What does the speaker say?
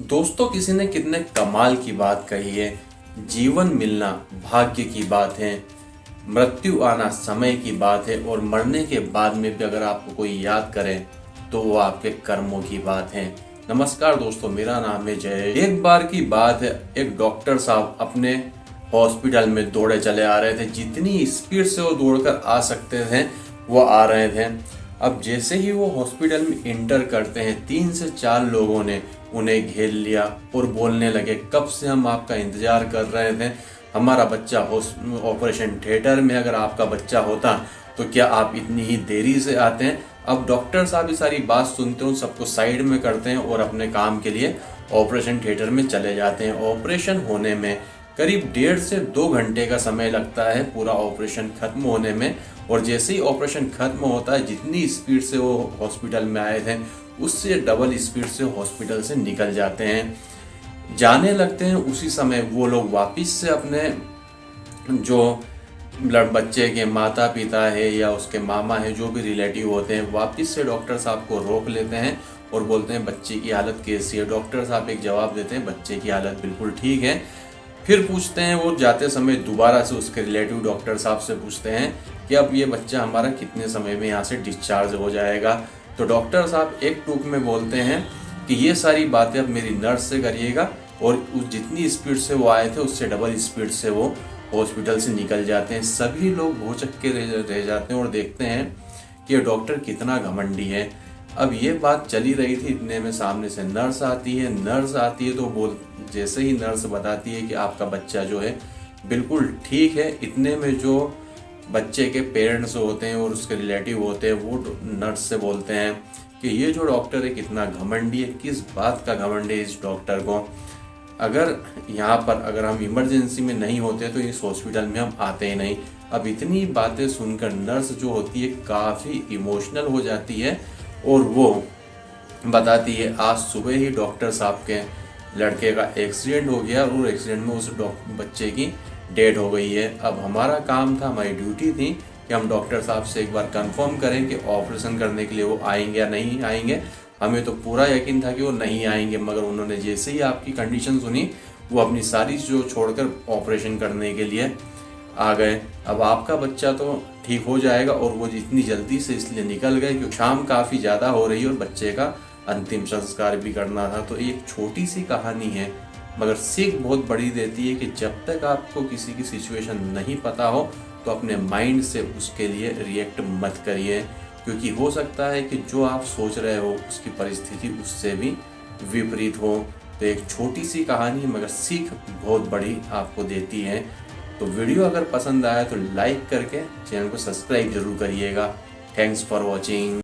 दोस्तों, किसी ने कितने कमाल की बात कही है। जीवन मिलना भाग्य की बात है, मृत्यु आना समय की बात है और मरने के बाद में भी अगर आपको कोई याद करे तो वो आपके कर्मों की बात है। नमस्कार दोस्तों, मेरा नाम है जय। एक बार की बात है, एक डॉक्टर साहब अपने हॉस्पिटल में दौड़े चले आ रहे थे। जितनी स्पीड से वो दौड़कर आ सकते थे वो आ रहे थे। अब जैसे ही वो हॉस्पिटल में इंटर करते हैं, 3 से 4 लोगों ने उन्हें घेर लिया और बोलने लगे, कब से हम आपका इंतजार कर रहे थे। हमारा बच्चा ऑपरेशन थिएटर में, अगर आपका बच्चा होता तो क्या आप इतनी ही देरी से आते हैं। अब डॉक्टर साहब ये सारी बात सुनते हैं, सबको साइड में करते हैं और अपने काम के लिए ऑपरेशन थिएटर में चले जाते हैं। ऑपरेशन होने में करीब 1.5 से 2 घंटे का समय लगता है पूरा ऑपरेशन खत्म होने में। और जैसे ही ऑपरेशन खत्म होता है, जितनी स्पीड से वो हॉस्पिटल में आए थे उससे डबल स्पीड से हॉस्पिटल से निकल जाते हैं, जाने लगते हैं। उसी समय वो लोग वापस से अपने जो बच्चे के माता पिता है या उसके मामा है, जो भी रिलेटिव होते हैं, वापस से डॉक्टर साहब को रोक लेते हैं और बोलते हैं बच्चे की हालत कैसी है। डॉक्टर साहब एक जवाब देते हैं, बच्चे की हालत बिल्कुल ठीक है। फिर पूछते हैं, वो जाते समय दोबारा से उसके रिलेटिव डॉक्टर साहब से पूछते हैं कि अब ये बच्चा हमारा कितने समय में यहाँ से डिस्चार्ज हो जाएगा। तो डॉक्टर साहब एक टूक में बोलते हैं कि ये सारी बातें अब मेरी नर्स से करिएगा। और जितनी स्पीड से वो आए थे उससे डबल स्पीड से वो हॉस्पिटल से निकल जाते हैं। सभी लोग भौचक्के रह जाते हैं और देखते हैं कि ये डॉक्टर कितना घमंडी है। अब ये बात चली रही थी, इतने में सामने से नर्स आती है तो जैसे ही नर्स बताती है कि आपका बच्चा जो है बिल्कुल ठीक है, इतने में जो बच्चे के पेरेंट्स होते हैं और उसके रिलेटिव होते हैं वो नर्स से बोलते हैं कि ये जो डॉक्टर है कितना घमंडी है, किस बात का घमंड है इस डॉक्टर को। अगर यहाँ पर अगर हम इमरजेंसी में नहीं होते तो इस हॉस्पिटल में हम आते ही नहीं। अब इतनी बातें सुनकर नर्स जो होती है काफ़ी इमोशनल हो जाती है और वो बताती है, आज सुबह ही डॉक्टर साहब के लड़के का एक्सीडेंट हो गया और एक्सीडेंट में उस बच्चे की डेथ हो गई है। अब हमारा काम था, हमारी ड्यूटी थी कि हम डॉक्टर साहब से एक बार कंफर्म करें कि ऑपरेशन करने के लिए वो आएंगे या नहीं आएंगे। हमें तो पूरा यकीन था कि वो नहीं आएंगे, मगर उन्होंने जैसे ही आपकी कंडीशन सुनी वो अपनी सारी चीज़ों छोड़कर ऑपरेशन करने के लिए आ गए। अब आपका बच्चा तो ठीक हो जाएगा। और वो जितनी जल्दी से इसलिए निकल गए क्योंकि शाम काफ़ी ज़्यादा हो रही है और बच्चे का अंतिम संस्कार भी करना था। तो एक छोटी सी कहानी है मगर सीख बहुत बड़ी देती है कि जब तक आपको किसी की सिचुएशन नहीं पता हो तो अपने माइंड से उसके लिए रिएक्ट मत करिए, क्योंकि हो सकता है कि जो आप सोच रहे हो उसकी परिस्थिति उससे भी विपरीत हो। तो एक छोटी सी कहानी मगर सीख बहुत बड़ी आपको देती है। तो वीडियो अगर पसंद आया तो लाइक करके चैनल को सब्सक्राइब जरूर करिएगा। Thanks for watching.